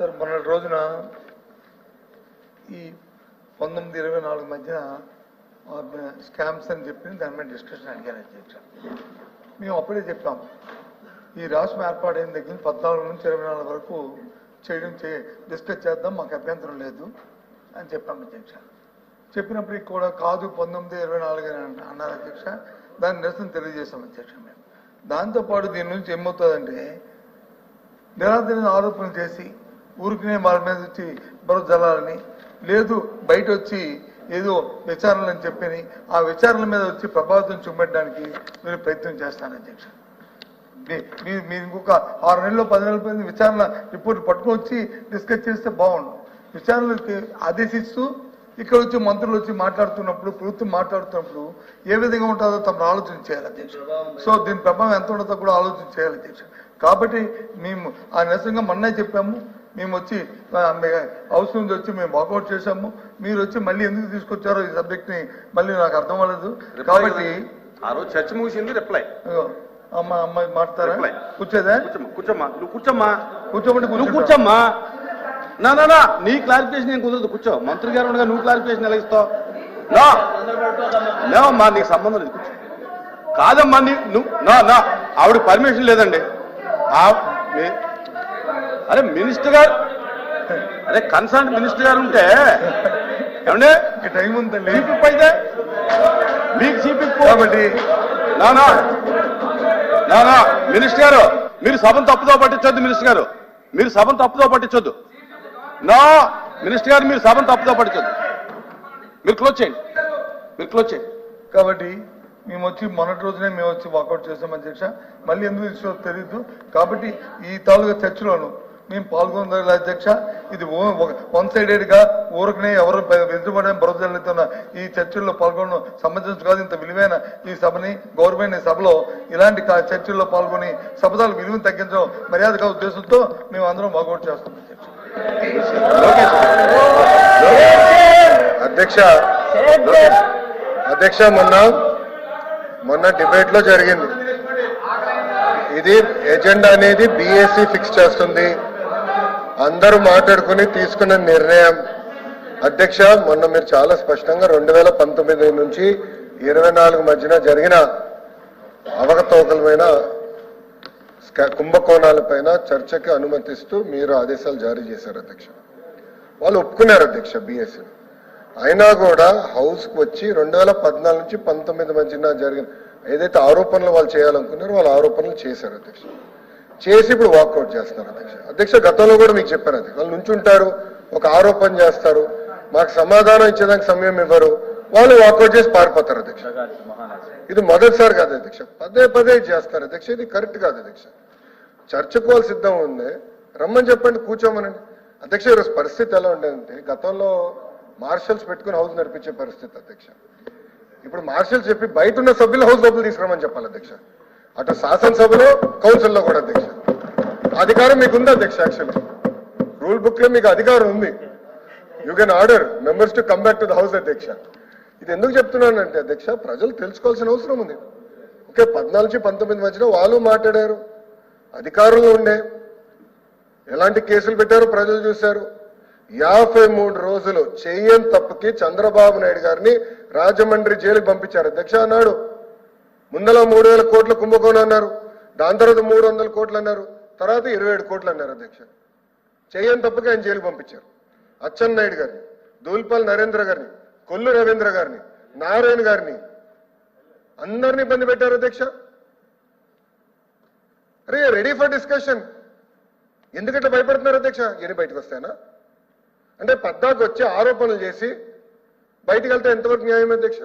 Sir మొన్నటి రోజున ఈ 19-24 మధ్య స్కామ్స్ అని చెప్పి దాని మీద డిస్కషన్ అడిగారు అధ్యక్ష. మేము అప్పుడే చెప్పాం ఈ రాష్ట్రం ఏర్పాటైన దగ్గర 14 నుంచి 24 వరకు డిస్కస్ చేద్దాం, మాకు అభ్యంతరం లేదు అని చెప్పాం అధ్యక్ష. చెప్పినప్పటికి కూడా కాదు 19-24 అని అన్నారు అధ్యక్ష. దాని నిరసన తెలియజేశాం అధ్యక్ష. మేము దాంతోపాటు దీని నుంచి ఏమవుతుందంటే నిరాధరణ ఆరోపణలు చేసి ఊరికినే వాళ్ళ మీద వచ్చి బరువు జల్లాలని లేదు, బయట వచ్చి ఏదో విచారణలు అని చెప్పని ఆ విచారణల మీద వచ్చి ప్రభావితం చూపెట్టడానికి మీరు ప్రయత్నం చేస్తాను అధ్యక్ష. మీరు ఇంకొక 6 నెలలు 10 నెలల పైన విచారణ రిపోర్ట్ పట్టుకొచ్చి డిస్కస్ చేస్తే బాగుండు. విచారణలకి ఆదేశిస్తూ ఇక్కడ వచ్చి మంత్రులు వచ్చి మాట్లాడుతున్నప్పుడు, ప్రభుత్వం మాట్లాడుతున్నప్పుడు ఏ విధంగా ఉంటుందో తమరు ఆలోచన చేయాలి అధ్యక్ష. సో దీని ప్రభావం ఎంత ఉంటుందో కూడా ఆలోచన చేయాలి అధ్యక్ష. కాబట్టి మేము ఆ నిరసనగా మొన్నే చెప్పాము. మేము వచ్చి హౌస్ నుంచి వచ్చి మేము వాకౌట్ చేశాము. మీరు వచ్చి మళ్ళీ ఎందుకు తీసుకొచ్చారో ఈ సబ్జెక్ట్ ని మళ్ళీ నాకు అర్థం అవ్వలేదు. కాబట్టి ఆ రోజు చర్చ ముగిసింది. రిప్లై అమ్మాయి మాట్లాడతారా? కూర్చోదా? కూర్చోమ్మా, నువ్వు కూర్చోమ్మా. కూర్చోమంటే నువ్వు కూర్చోమ్మా. నా నీ క్లారిఫికేషన్ ఏం కుదరదు. కూర్చో. మంత్రి గారు ఉండగా నువ్వు క్లారిఫికేషన్ ఎలా ఇస్తావు? లేవమ్మా, నీకు సంబంధం లేదు. కూర్చో. కాదమ్మా, నువ్వు నా ఆవిడ పర్మిషన్ లేదండి. అరే మినిస్టర్ గారు, అరే కన్సర్న్ మినిస్టర్ గారు ఉంటే ఏమంటే టైం ఉందండి. చీఫ్ అయితే మీకు చీఫ్ కాబట్టి నా మినిస్టర్ గారు మీరు సభను తప్పుదో పట్టించొద్దు. మినిస్టర్ గారు మీరు సభను తప్పుదో పట్టించొద్దు. నా మినిస్టర్ గారు మీరు సభను తప్పుదో పట్టించొద్దు. మీరు క్లోజ్ చేయండి. కాబట్టి మేము వచ్చి మొన్నటి రోజునే మేము వచ్చి వాకౌట్ చేసాం అధ్యక్ష. మళ్ళీ ఎందుకు ఇష్టం తెలియదు. కాబట్టి ఈ తాలూకా చర్చలోను మేము పాల్గొనలేదు అధ్యక్ష. ఇది 1 సైడెడ్ గా ఊరికనే ఎవరు వెళ్తుబడే బురదల్లుతున్న ఈ చర్చల్లో పాల్గొనడం సమంజసం కాదు. ఇంత విలువైన ఈ సభని, గౌరవమైన సభలో ఇలాంటి చర్చల్లో పాల్గొని సభదాల విలువను తగ్గించడం మర్యాదగా ఉద్దేశంతో మేము అందరం వాకౌట్ చేస్తాం అధ్యక్ష. అధ్యక్ష మొన్న డిబేట్ లో జరిగింది. ఇది ఎజెండా అనేది బీఎస్సీ ఫిక్స్ చేస్తుంది. అందరూ మాట్లాడుకుని తీసుకున్న నిర్ణయం. అధ్యక్ష, మొన్న మీరు చాలా స్పష్టంగా 2019 నుంచి 24 మధ్యన జరిగిన అవకతవకలమైన కుంభకోణాలపైన చర్చకి అనుమతిస్తూ మీరు ఆదేశాలు జారీ చేశారు అధ్యక్ష. వాళ్ళు ఒప్పుకున్నారు అధ్యక్ష బీఎస్సీ. అయినా కూడా హౌస్కి వచ్చి 2014 నుంచి 19 మధ్యన జరిగిన ఏదైతే ఆరోపణలు వాళ్ళు చేయాలనుకున్నారో వాళ్ళ ఆరోపణలు చేశారు అధ్యక్ష. చేసి ఇప్పుడు వాకౌట్ చేస్తున్నారు అధ్యక్ష. అధ్యక్ష, గతంలో కూడా మీకు చెప్పాను అధ్యక్ష, వాళ్ళు నుంచుంటారు, ఒక ఆరోపణ చేస్తారు, మాకు సమాధానం ఇచ్చేదానికి సమయం ఇవ్వరు, వాళ్ళు వాకౌట్ చేసి పారిపోతారు అధ్యక్ష. ఇది మొదటిసారి కాదు అధ్యక్ష, పదే చేస్తారు అధ్యక్ష. ఇది కరెక్ట్ కాదు అధ్యక్ష. చర్చకు వాళ్ళు సిద్ధం ఉంది, రమ్మని చెప్పండి, కూర్చోమనండి అధ్యక్ష. ఈరోజు పరిస్థితి ఎలా ఉండేదంటే గతంలో మార్షల్స్ పెట్టుకుని హౌస్ నడిపించే పరిస్థితి అధ్యక్ష. ఇప్పుడు మార్షల్స్ చెప్పి బయట ఉన్న సభ్యులు హౌస్ లోపల తీసుకురామని చెప్పాలి అధ్యక్ష. అటు శాసనసభలో కౌన్సిల్లో కూడా అధ్యక్ష. అధికారం మీకు ఉంది అధ్యక్ష. యాక్చువల్లీ రూల్ బుక్ లో మీకు అధికారం ఉంది. You can order members to come back to the house అధ్యక్ష. ఇది ఎందుకు చెప్తున్నానంటే అధ్యక్ష, ప్రజలు తెలుసుకోవాల్సిన అవసరం ఉంది. ఓకే, 14 నుంచి 19 మధ్యన వాళ్ళు మాట్లాడారు, అధికారంలో ఉండే ఎలాంటి కేసులు పెట్టారో ప్రజలు చూశారు. 53 రోజులు చెయ్యని తప్పుకి చంద్రబాబు నాయుడు గారిని రాజమండ్రి జైలుకి పంపించారు అధ్యక్ష. అన్నాడు ముందల 3000 కోట్ల కుంభకోణం అన్నారు, దాని తర్వాత 300 కోట్లు అన్నారు, తర్వాత 27 కోట్లు అన్నారు అధ్యక్ష. చెయ్యని తప్పుకి ఆయన జైలుకి పంపించారు. అచ్చెన్నాయుడు గారిని, దూల్పల్ నరేంద్ర గారిని, కొల్లు రవీంద్ర గారిని, నారాయణ గారిని అందరినీ ఇబ్బంది పెట్టారు అధ్యక్ష. అరే రెడీ ఫర్ డిస్కషన్. ఎందుకంటే భయపడుతున్నారు అధ్యక్ష? ఎన్ని బయటకు వస్తాయనా అంటే పద్దాకు వచ్చి ఆరోపణలు చేసి బయటికి వెళ్తే ఎంతవరకు న్యాయం అధ్యక్ష?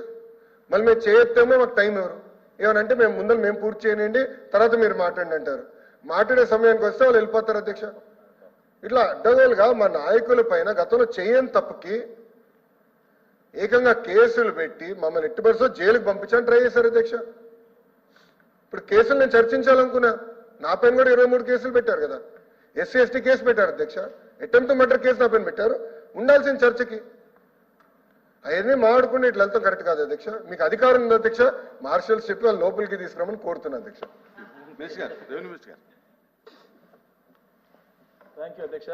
మళ్ళీ మేము చేయొత్తేమో మాకు టైం ఎవరు ఏమనంటే మేము పూర్తి చేయనండి, తర్వాత మీరు మాట్లాడండి అంటారు. మాట్లాడే సమయానికి వస్తే వాళ్ళు వెళ్ళిపోతారు అధ్యక్ష. ఇట్లా అడ్డగోలుగా మా నాయకుల పైన గతంలో చేయని తప్పుకి ఏకంగా కేసులు పెట్టి మమ్మల్ని ఎట్టి పరిస్థితుల్లో జైలుకి పంపించని ట్రై చేశారు అధ్యక్ష. ఇప్పుడు కేసులు నేను చర్చించాలనుకున్నా, నా పైన కూడా 23 కేసులు పెట్టారు కదా. ఎస్సీ ఎస్టీ కేసు పెట్టారు అధ్యక్ష, అటెంప్ట్ మర్డర్ కేసు నా పైన పెట్టారు. ఉండాల్సిన చర్చకి అవన్నీ మాట్లాడుకుంటే ఇట్లా వెళ్తాం కరెక్ట్ కాదు అధ్యక్ష. మీకు అధికారం ఉంది అధ్యక్ష, మార్షల్స్ చెప్పి వాళ్ళు లోపలికి తీసుకురామని కోరుతున్నా అధ్యక్ష. మినిస్టర్ గారు, రెవెన్యూ మినిస్టర్ గారు. థ్యాంక్ యూ అధ్యక్ష.